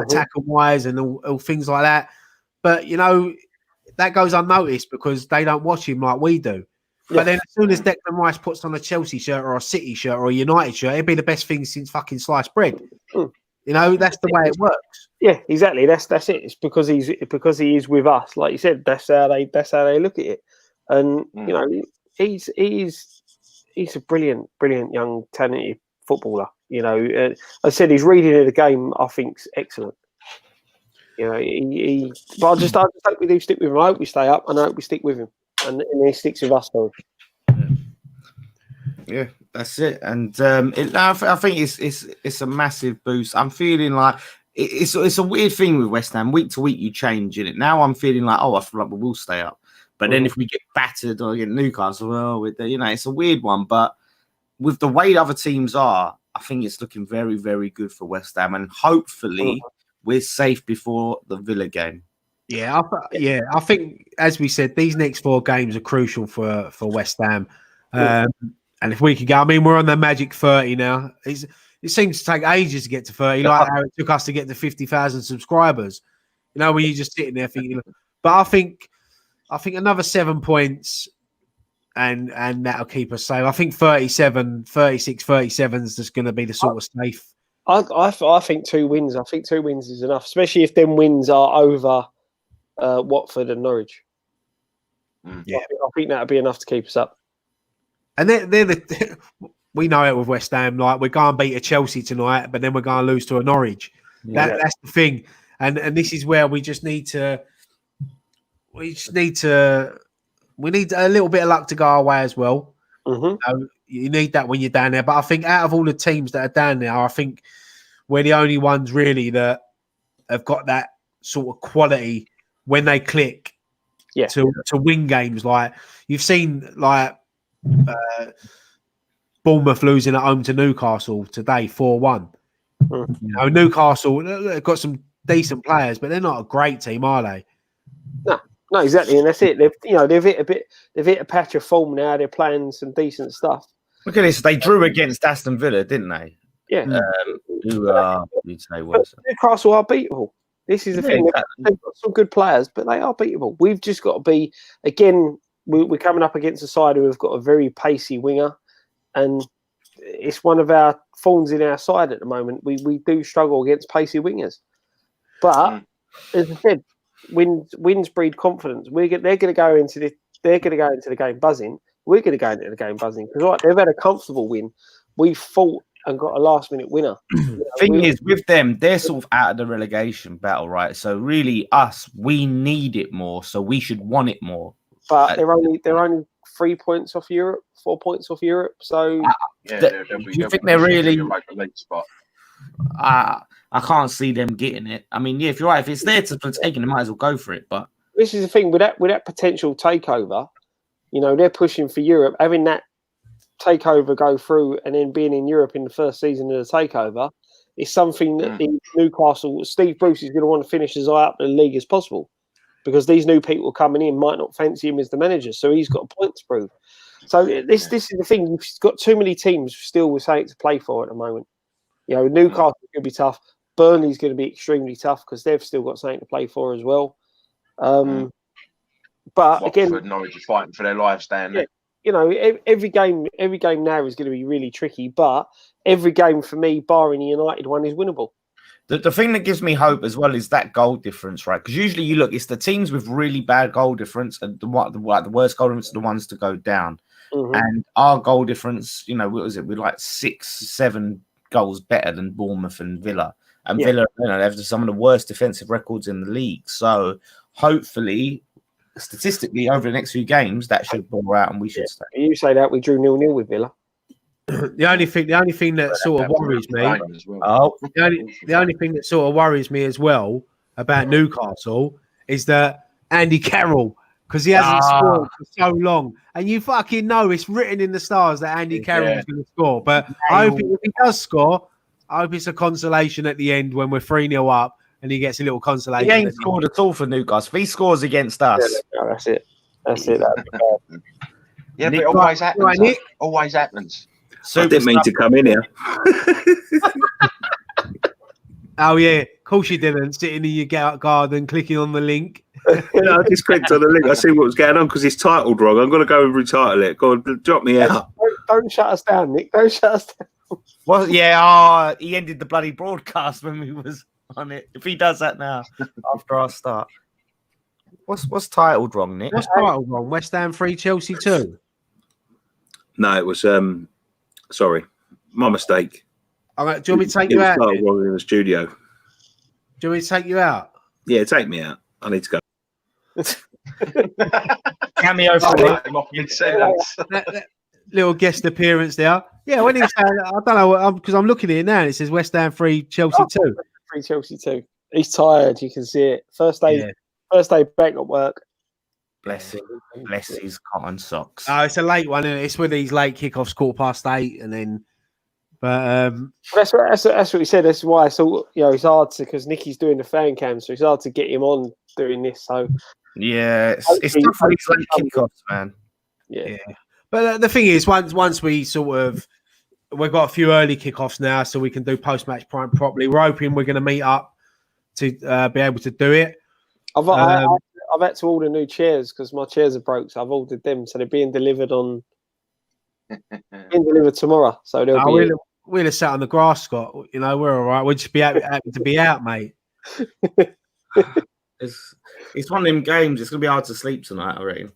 tackle wise and all things like that. But that goes unnoticed because they don't watch him like we do. Yeah. But then as soon as Declan Rice puts on a Chelsea shirt or a City shirt or a United shirt, it'd be the best thing since fucking sliced bread. That's the way it works. Yeah, exactly. That's it. It's because he is with us. Like you said, that's how they look at it. And he's a brilliant young talented footballer. I said his reading of the game I think's excellent. But I just hope we do stick with him. I hope we stay up, and I hope we stick with him, and he sticks with us. Yeah, that's it. And I think it's a massive boost. I'm feeling like it's a weird thing with West Ham. Week to week, you change in it. Now I'm feeling like, I feel like we will stay up. But then if we get battered or get Newcastle, it's a weird one. But with the way other teams are, I think it's looking very, very good for West Ham, and hopefully we're safe before the Villa game. Yeah, I think, as we said, these next 4 games are crucial for West Ham. And if we could go, I mean, we're on the magic 30 now. It seems to take ages to get to 30, like how it took us to get to 50,000 subscribers. When you're just sitting there thinking. But I think another 7 points and that'll keep us safe. I think 36, 37 is just going to be the sort of safe. I think 2 wins. I think 2 wins is enough, especially if them wins are over Watford and Norwich. Yeah, I think that would be enough to keep us up. And we know it with West Ham. Like, we're going to beat a Chelsea tonight, but then we're going to lose to a Norwich. Yeah. That's the thing. And this is where we need a little bit of luck to go our way as well. Mm-hmm. You need that when you're down there. But I think out of all the teams that are down there, I think we're the only ones really that have got that sort of quality when they click to win games. Like, you've seen, like, Bournemouth losing at home to Newcastle today, 4-1. Mm. You know, Newcastle, they've got some decent players, but they're not a great team, are they? No, exactly, and that's it. They've hit a patch of form now. They're playing some decent stuff. Look at this. They drew against Aston Villa, didn't they? Yeah. Who are, you'd say, worse? Newcastle are beatable. This is the thing. Exactly. They've got some good players, but they are beatable. We've just got to be, again, we're coming up against a side who have got a very pacey winger, and it's one of our thorns in our side at the moment. We do struggle against pacey wingers. But, as I said, wins breed confidence. They're going to go into the game buzzing. We're going to go into the game buzzing because they've had a comfortable win. We fought and got a last minute winner. Thing is, with them, they're sort of out of the relegation battle, right? So really, we need it more. So we should want it more. But they're only 3 points off Europe, 4 points off Europe. So do you think they're really? I can't see them getting it. I mean, yeah, if you're right, if it's there to take it, they might as well go for it. But this is the thing with that potential takeover. They're pushing for Europe. Having that takeover go through and then being in Europe in the first season of the takeover is something that the Newcastle, Steve Bruce is going to want to finish as high up in the league as possible, because these new people coming in might not fancy him as the manager, so he's got a point to prove. So this is the thing. You've got too many teams still with something to play for at the moment. Newcastle is going to be tough. Burnley's going to be extremely tough because they've still got something to play for as well. But Watford, again, Norwich are fighting for their lives down there. Every game now is going to be really tricky. But every game for me, barring the United one, is winnable. The thing that gives me hope as well is that goal difference, right? Because usually you look, it's the teams with really bad goal difference and the worst goal difference are the ones to go down. Mm-hmm. And our goal difference, what was it? We're like 6-7 goals better than Bournemouth and Villa. And Villa, they have some of the worst defensive records in the league. So hopefully, statistically, over the next few games, that should bore out and we should stay. You say that we drew 0-0 with Villa. The only thing that sort of worries me. The only thing that sort of worries me as well about Newcastle is that Andy Carroll, because he hasn't scored for so long, and you fucking know it's written in the stars that Andy Carroll is going to score. But I hope if he does score, I hope it's a consolation at the end when we're 3-0 up and he gets a little consolation. He ain't scored at all for Newcastle. If he scores against us, that's it. That's it. Yeah, but it always happens. Right, always happens. I didn't mean to come in here. Oh, yeah. Of course you didn't. Sitting in your garden, clicking on the link. I just clicked on the link. I see what was going on because it's titled wrong. I'm going to go and retitle it. Go on, drop me out. Don't shut us down, Nick. Don't shut us down. Well, he ended the bloody broadcast when we was on it. If he does that now, after our start. What's titled wrong, Nick? What's titled wrong? West Ham 3, Chelsea 2? No, it was... Sorry, my mistake. All right, do you want me to take you out? Wrong in the studio. Do you want me to take you out? Yeah, take me out. I need to go. Cameo for that little guest appearance there. Yeah, when he was saying, I don't know, because I'm looking at it now and it says West Ham 3, Chelsea 2. 3, Chelsea 2. He's tired, you can see it. First day back at work. Bless his cotton socks. Oh, it's a late one, isn't it? It's with these late kickoffs, 8:15, and then. But that's what he said. That's why. So it's hard to, because Nicky's doing the fan cam, so it's hard to get him on doing this. So yeah, it's tough for these late kickoffs, man. Yeah. But the thing is, once we we've got a few early kickoffs now, so we can do post-match prime properly. We're hoping we're going to meet up to be able to do it. I've had to order new chairs because my chairs are broke, so I've ordered them. So they're being delivered tomorrow. So they'll be. we'd have sat on the grass, Scott. You know, we're all right. We'd just be happy to be out, mate. It's one of them games. It's gonna be hard to sleep tonight, I reckon.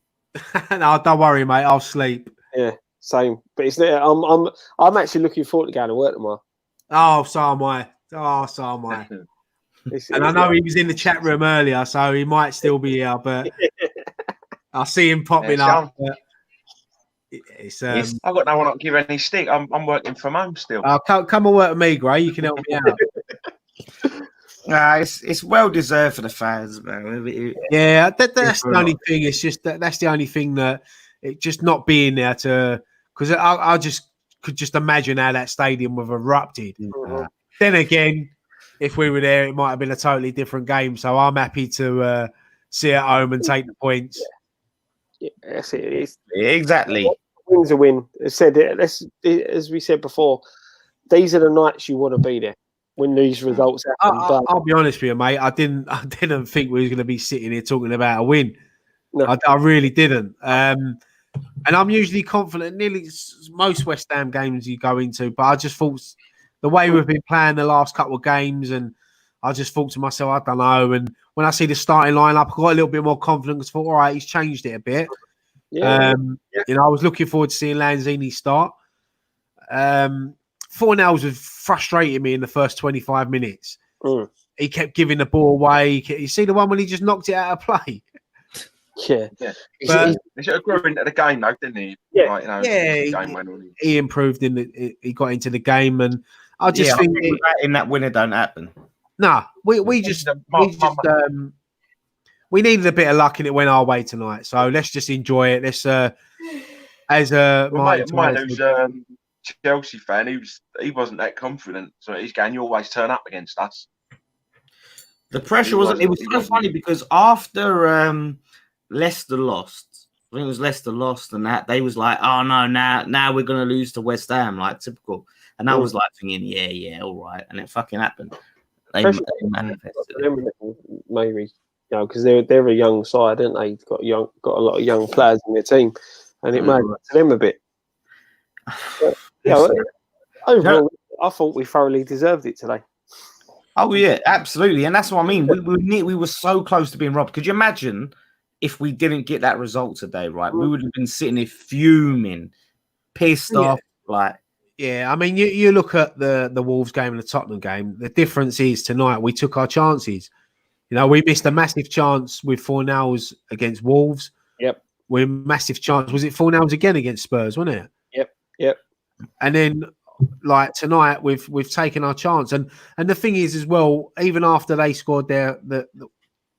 No, don't worry, mate. I'll sleep. Yeah, same. But it's I'm actually looking forward to going to work tomorrow. Oh, so am I. Oh, so am I. And I know he was in the chat room earlier, so he might still be here, but I see him popping up. I've got no one to give any stick. I'm working from home still. Come and work with me, Gray. You can help me out. It's well deserved for the fans, man. Yeah, that's the only thing. It's just that's the only thing that it just not being there to, because I just could just imagine how that stadium would have erupted. Then again, if we were there, it might have been a totally different game. So I'm happy to sit at home and take the points. Yeah, that's it. Exactly. Win's a win. As we said before, these are the nights you want to be there when these results happen. I'll be honest with you, mate. I didn't think we were going to be sitting here talking about a win. No. I really didn't. And I'm usually confident. Nearly most West Ham games you go into, but I just thought the way we've been playing the last couple of games, and I just thought to myself, I don't know. And when I see the starting lineup, I got a little bit more confidence. Thought, all right, he's changed it a bit. Yeah. You know, I was looking forward to seeing Lanzini start. 4-0 was frustrating me in the first 25 minutes. He kept giving the ball away. You see the one when he just knocked it out of play? Yeah. He sort of grew into the game, though, didn't he? Yeah. Like, you know, he improved he got into the game, and I just think in that winner don't happen. Nah, we needed a bit of luck and it went our way tonight. So let's just enjoy it. Let's mine who's Chelsea fan, he wasn't that confident. So he's going, you always turn up against us. The pressure wasn't. It was so funny because after Leicester lost, I think it was Leicester lost, and that they was like, oh no, now we're gonna lose to West Ham, like typical. And I was like thinking, yeah, all right, and it fucking happened. They manifested it. Maybe, because they're a young side, aren't they? Got a lot of young players in their team, and it made to them a bit. But, overall, I thought we thoroughly deserved it today. Oh yeah, absolutely, and that's what I mean. We were so close to being robbed. Could you imagine if we didn't get that result today? Right, we would have been sitting there fuming, pissed off, like. Yeah, I mean, you look at the Wolves game and the Tottenham game. The difference is tonight we took our chances. You know, we missed a massive chance with 4-0 against Wolves. Yep. We massive chance. Was it 4-0 again against Spurs? Wasn't it? Yep. And then, like tonight, we've taken our chance. And the thing is, as well, even after they scored to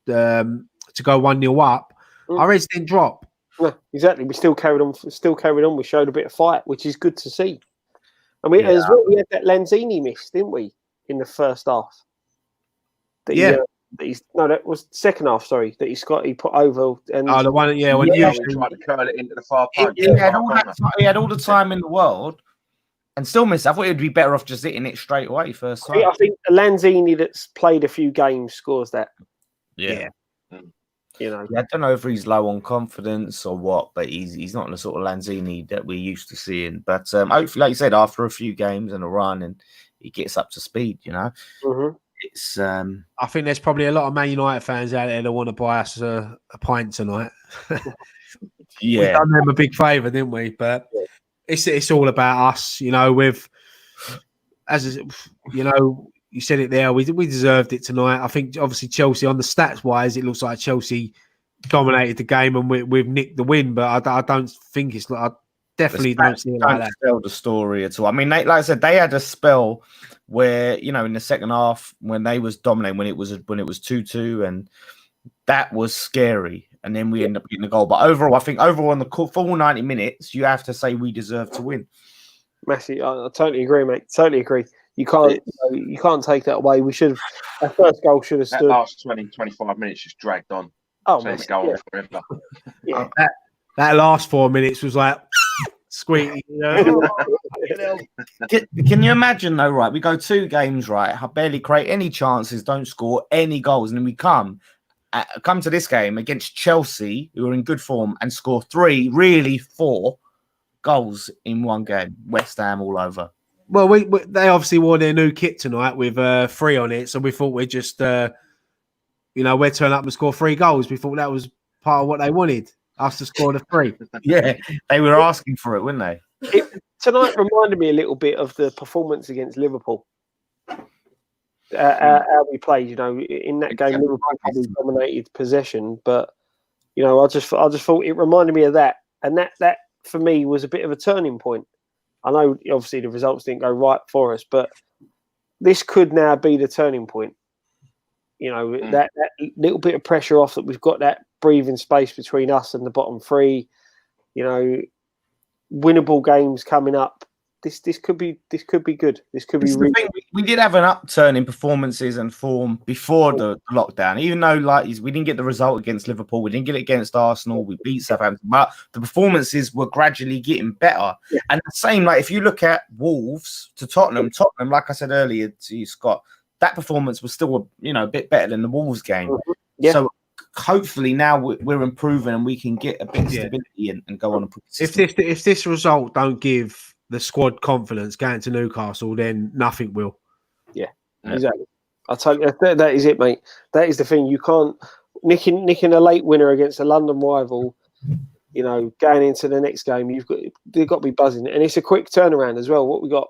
go 1-0 up, our heads didn't drop. No, exactly. We still carried on. We showed a bit of fight, which is good to see. And we as well, we had that Lanzini miss, didn't we, in the first half? That was second half. Sorry, that he put over. And the one, when you tried to curl it into the far post. He had all the time in the world, and still missed. I thought he'd be better off just hitting it straight away first time. I think Lanzini that's played a few games scores that. Yeah. You know, I don't know if he's low on confidence or what, but he's not the sort of Lanzini that we're used to seeing. But hopefully, like you said, after a few games and a run, and he gets up to speed. You know, it's. I think there's probably a lot of Man United fans out there that want to buy us a pint tonight. We've done them a big favour, didn't we? But it's all about us. You know, you said it there. We deserved it tonight. I think obviously Chelsea, on the stats wise, it looks like Chelsea dominated the game and we've nicked the win. But I don't think it's like. I definitely don't see it like that. Tell the story at all. I mean, like I said, they had a spell where in the second half when they was dominating, when it was 2-2, and that was scary. And then we end up getting the goal. But overall, I think in the full 90 minutes, you have to say we deserve to win. Messi, I totally agree, mate. Totally agree. You can't take that away. We should have. Our first goal should have stood. That last 20-25 minutes just dragged on. Oh, the goal forever. Yeah. That last 4 minutes was like squeaky. Can you imagine though? Right, we go 2 games. Right, I barely create any chances, don't score any goals, and then we come to this game against Chelsea, who are in good form, and score 3, really 4 goals in one game. West Ham all over. Well, they obviously wore their new kit tonight with 3 on it, so we thought we'd just, we'd turn up and score 3 goals. We thought that was part of what they wanted, us to score the 3. Yeah, they were asking for it, weren't they? Tonight reminded me a little bit of the performance against Liverpool. How we played, in that game, Liverpool probably dominated possession, but I just thought it reminded me of that, and that for me was a bit of a turning point. I know obviously the results didn't go right for us, but this could now be the turning point. That little bit of pressure off, that we've got that breathing space between us and the bottom 3. Winnable games coming up. This could be good. This could be really. We did have an upturn in performances and form before the lockdown, even though we didn't get the result against Liverpool, we didn't get it against Arsenal, we beat Southampton, but the performances were gradually getting better. Yeah. And the same, if you look at Wolves to Tottenham, like I said earlier to you, Scott, that performance was still a bit better than the Wolves game. Yeah. So hopefully now we're improving and we can get a bit of stability and go on a consistent. If this result don't give the squad confidence going to Newcastle, then nothing will. Yeah, exactly. I'll tell you, that is it, mate. That is the thing. You can't nicking a late winner against a London rival. Going into the next game, they've got to be buzzing, and it's a quick turnaround as well. What we got?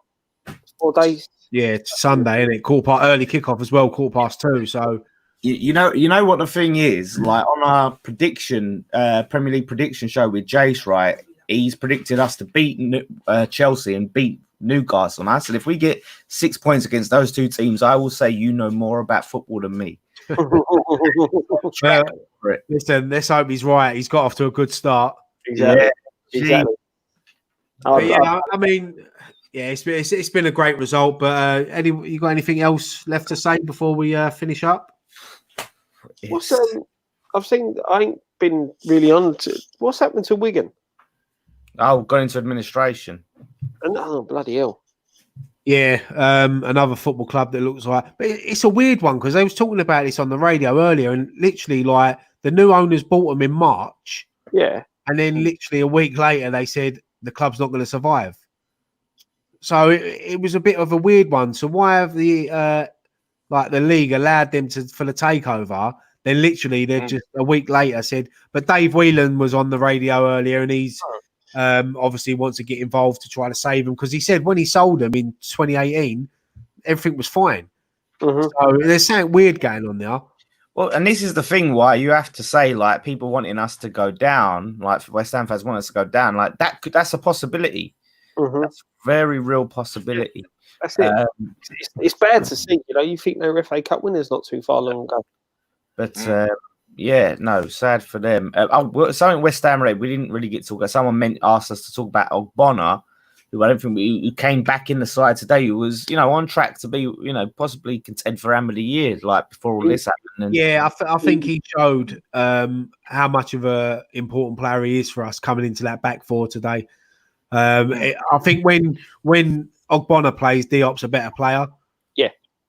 4 days. Yeah, it's Sunday, isn't it? Early kickoff as well, 2:15. So you know what the thing is. On our prediction, Premier League prediction show with Jace, right? He's predicted us to beat Chelsea and beat Newcastle. And I said, if we get 6 points against those 2 teams, I will say you know more about football than me. Listen, let's hope he's right. He's got off to a good start. Exactly. It's been a great result. But you got anything else left to say before we finish up? I ain't been really on to what's happened to Wigan. Going into administration. Oh, bloody hell. Yeah, another football club that looks like... But it's a weird one, because they was talking about this on the radio earlier, and literally, the new owners bought them in March. Yeah. And then literally a week later, they said the club's not going to survive. So it was a bit of a weird one. So why have the league allowed them for the takeover? Then literally, they're just a week later said... But Dave Whelan was on the radio earlier, and he's... obviously wants to get involved to try to save them, because he said when he sold them in 2018, everything was fine. So there's something weird going on there. Well, and this is the thing why you have to say, people wanting us to go down, West Ham fans want us to go down, that's a possibility. That's a very real possibility. That's it. It's bad to see. You think they were FA Cup winners not too far long ago. But sad for them. Something West Ham we didn't really get to talk about. Someone asked us to talk about Ogbonna, who I don't think who came back in the side today, who was on track to be possibly contend for Ham of the Year before all this happened. And, I think he showed how much of a important player he is for us coming into that back 4 today. I think when Ogbonna plays, Diop's a better player.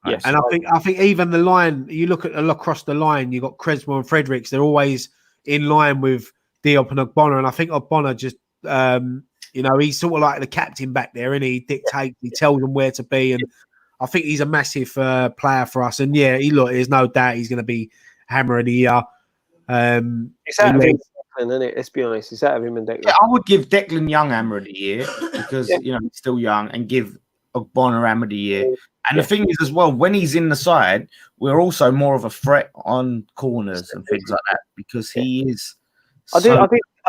Yes. And I think even the line, you look at across the line, you got Creswell and Fredericks, they're always in line with Diop and Ogbonna. And I think Ogbonna just, he's sort of like the captain back there, and he dictates, he tells them where to be. And I think he's a massive player for us. And there's no doubt he's going to be hammer of the year. It's out of him, isn't it? Let's be honest. It's out of him and Declan. Yeah, I would give Declan Young hammer of the year because, he's still young, and give Ogbonna hammer of the year. And the thing is as well, when he's in the side, we're also more of a threat on corners and things like that, because he is. I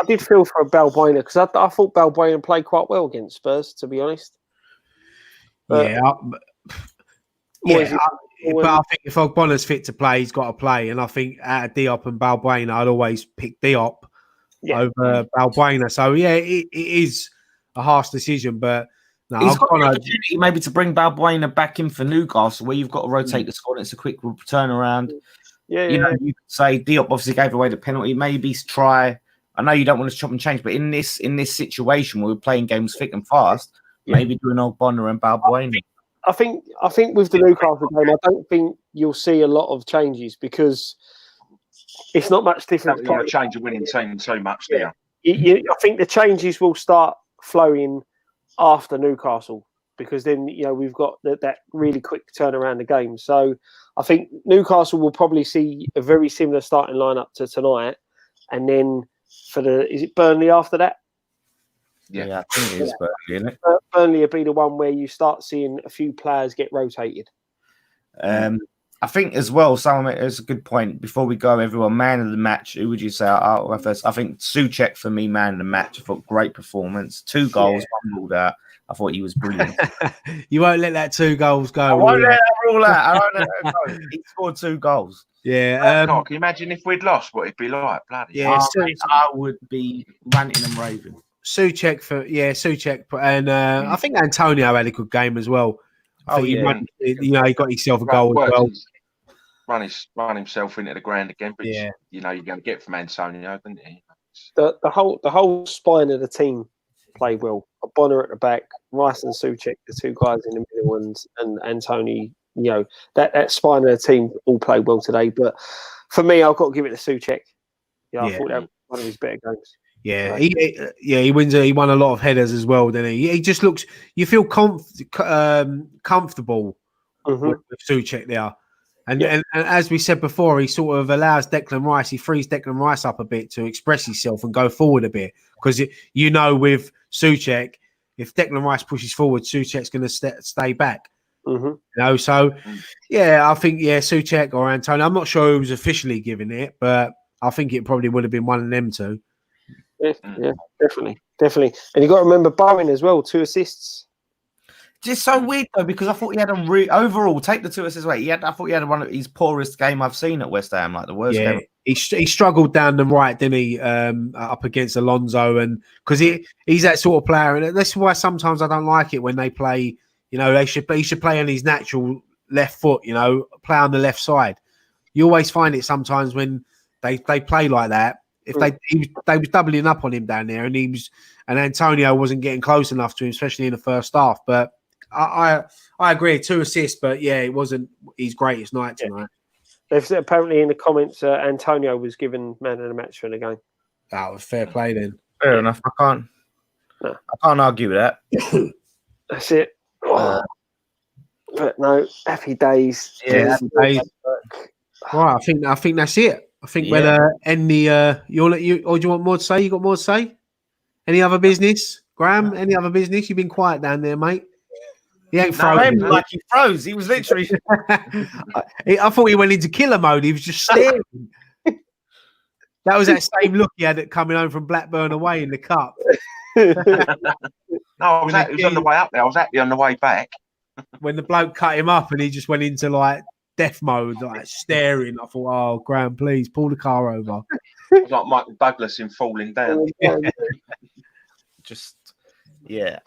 did feel for Balbuena, because I thought Balbuena played quite well against Spurs, to be honest. But I think if Ogbonna's fit to play, he's got to play. And I think out of Diop and Balbuena, I'd always pick Diop over Balbuena. So it is a harsh decision, but. No, he's got an opportunity maybe to bring Balbuena back in for Newcastle, where you've got to rotate the squad. It's a quick turnaround. You could say Diop obviously gave away the penalty. Maybe try. I know you don't want to chop and change, but in this situation where we're playing games thick and fast, maybe do an Ogbonna and Balbuena. I think with the Newcastle game, I don't think you'll see a lot of changes, because it's not much different. You don't change a winning team so much there. I think the changes will start flowing after Newcastle. because then we've got that really quick turnaround of games. So I think Newcastle will probably see a very similar starting lineup to tonight, and then is it Burnley after that? Yeah, I think it is Burnley, isn't it? Burnley will be the one where you start seeing a few players get rotated. I think as well, it's a good point. Before we go, everyone, man of the match, who would you say? I'll go first. I think Souček for me, man of the match. I thought great performance. 2 goals, 1 ruled out. I thought he was brilliant. You won't let that 2 goals go. I won't let that rule out. I won't let that go. He scored 2 goals. Yeah. Can you imagine if we'd lost, what it'd be like? Bloody yeah, I would be ranting and raving. Souček, and I think Antonio had a good game as well. He got himself a goal as well. Run himself into the ground again, but you're going to get from Antonio, didn't he? The whole spine of the team played well. Bonner at the back, Rice and Souček, the 2 guys in the middle, and Antonio. That spine of the team all played well today. But for me, I've got to give it to Souček. I thought that was one of his better games. Yeah, he wins. He won a lot of headers as well, didn't he? He just looks. You feel comfortable with Souček there, and as we said before, he sort of allows Declan Rice. He frees Declan Rice up a bit to express himself and go forward a bit, because with Souček, if Declan Rice pushes forward, Souček's going to stay back. So I think Souček or Antonio. I'm not sure who was officially giving it, but I think it probably would have been one of them 2. Yeah, definitely. And you got to remember Bowen as well, 2 assists. Just so weird though, because I thought he had overall, take the 2 assists away. I thought he had one of his poorest game I've seen at West Ham, like the worst game. He struggled down the right, didn't he? Up against Alonso, and because he's that sort of player, and that's why sometimes I don't like it when they play. He should play on his natural left foot. Play on the left side. You always find it sometimes when they play like that. If they was doubling up on him down there, and Antonio wasn't getting close enough to him, especially in the first half. But I agree, 2 assists, but it wasn't his greatest night tonight. They've said apparently in the comments Antonio was given man of the match for the game. That was fair play then. Fair enough. I can't argue with that. That's it. But no, happy days. Yeah, happy days. Right, I think that's it. I think whether any or do you want more to say? You got more to say? Any other business, Graham? Any other business? You've been quiet down there, mate. He ain't frozen. Like he froze. He was literally. I thought he went into killer mode. He was just staring. That was that same look he had coming home from Blackburn away in the cup. No, he was on the way up there. I was actually on the way back. When the bloke cut him up and he just went into like death mode, like staring. I thought, oh, Graham, please pull the car over. It was like Michael Douglas in Falling Down. I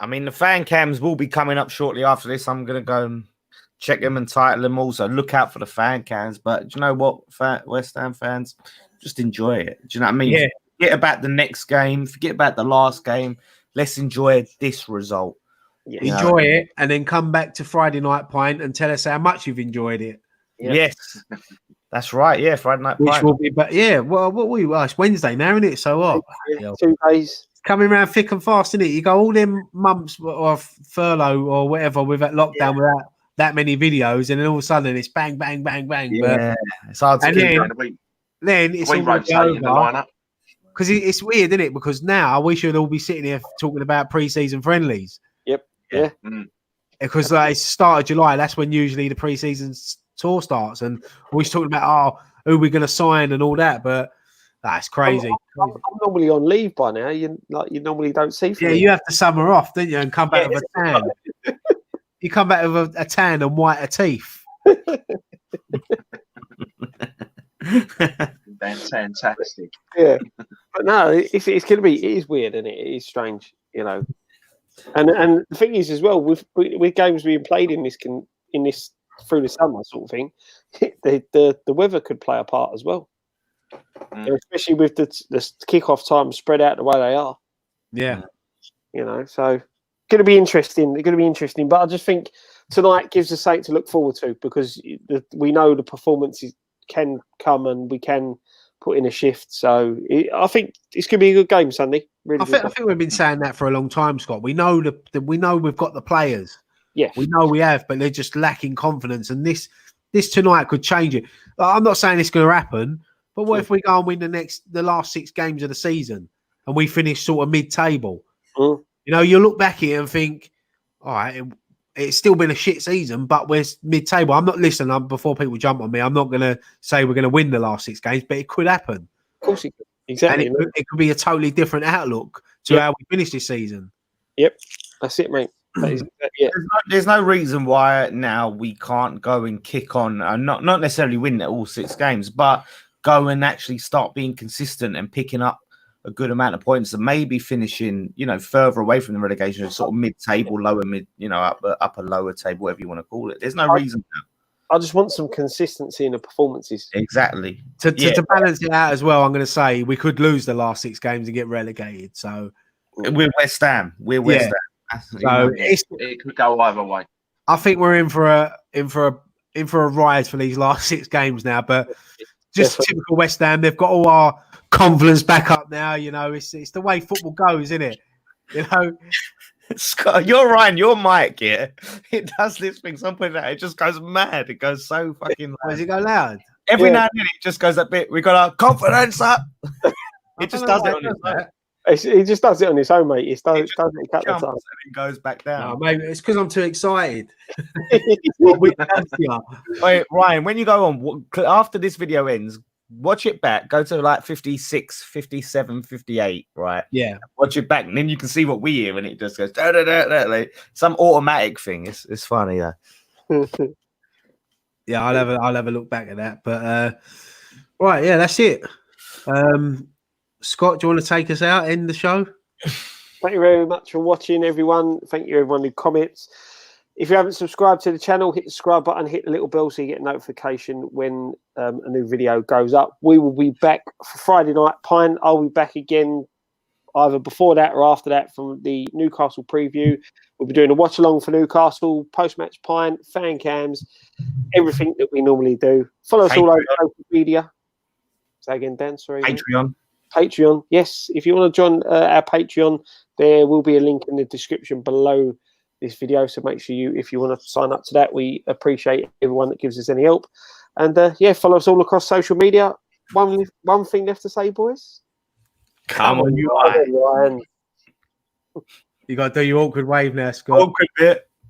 mean, the fan cams will be coming up shortly after this. I'm going to go and check them and title them also. Look out for the fan cams. But do you know what, West Ham fans? Just enjoy it. Do you know what I mean? Yeah. Forget about the next game. Forget about the last game. Let's enjoy this result. Yeah. Enjoy it and then come back to Friday Night Pint and tell us how much you've enjoyed it. Yeah. Yes, that's right. Yeah, Friday Night Pint. Which will be, it's Wednesday now, isn't it? So what? 2 days. It's coming around thick and fast, isn't it? You go all them months of furlough or whatever with that lockdown without that many videos, and then all of a sudden it's bang, bang, bang, bang. Yeah, it's hard to keep then it's all over. Because it's weird, isn't it? Because now we should all be sitting here talking about pre-season friendlies. Yep. Yeah. Because it's start of July, that's when usually the pre-season tour starts, and we're talking about who we're going to sign and all that. But that's crazy. I'm normally on leave by now. You normally don't see. Yeah, you have the summer off, don't you? And come back with a tan. You come back with a tan and whiter teeth. That's fantastic. Yeah, but no, it's going to be. It is weird, and it is strange, And the thing is, as well, with games being played in this through the summer sort of thing, the weather could play a part as well, especially with the kickoff time spread out the way they are. Yeah, so going to be interesting. It's going to be interesting, but I just think tonight gives us something to look forward to, because we know the performances can come and we can put in a shift. So I think it's going to be a good game Sunday. Really, I think we've been saying that for a long time, Scott. We know we've got the players. Yeah, we know we have, but they're just lacking confidence. And this tonight could change it. I'm not saying it's going to happen, but what if we go and win the last 6 games of the season and we finish sort of mid-table? Mm. You know, you look back at it and think, all right, it's still been a shit season, but we're mid-table. I'm not listening. Before people jump on me, I'm not going to say we're going to win the last 6 games, but it could happen. Of course it could. Exactly. And it could be a totally different outlook to how we finish this season. Yep, that's it, mate. That is, There's no reason why now we can't go and kick on and not necessarily win all 6 games, but go and actually start being consistent and picking up a good amount of points and maybe finishing, further away from the relegation, sort of mid-table, lower mid, upper lower table, whatever you want to call it. There's no reason now. I just want some consistency in the performances. Exactly. To balance it out as well, I'm going to say we could lose the last 6 games and get relegated. So we're West Ham. We're West Ham. So it could go either way. I think we're in for a ride for these last 6 games now. But just typical West Ham, they've got all our confidence back up now. It's the way football goes, isn't it? Scott, you're Ryan, you're Mike, yeah. It does this thing, some point out, it just goes mad. It goes so fucking loud. Does it go loud? Every now and then it just goes a bit, we got our confidence up. It just does it on its own. He just does it on his own, mate. It does it a couple of times. And it goes back down. No, maybe it's because I'm too excited. Wait, Ryan, when you go on, after this video ends, watch it back, go to like 56, 57, 58, right? Yeah. Watch it back, and then you can see what we hear, and it just goes, like some automatic thing. It's funny, though. Yeah, I'll have a look back at that. But, right, yeah, that's it. Scott, do you want to take us out, end the show? Thank you very much for watching, everyone. Thank you, everyone who comments. If you haven't subscribed to the channel, hit the subscribe button, hit the little bell so you get a notification when a new video goes up. We will be back for Friday night pint. I'll be back again either before that or after that from the Newcastle preview. We'll be doing a watch along for Newcastle, post-match pint, fan cams, everything that we normally do. Follow us all over social media. Say again, Dan, sorry. Patreon. Yes, if you want to join our Patreon, there will be a link in the description below this video, so make sure if you want to sign up to that, we appreciate everyone that gives us any help. And follow us all across social media. One thing left to say, boys. Come on, you Ryan. You got to do your awkward wave now, Scott. Awkward bit.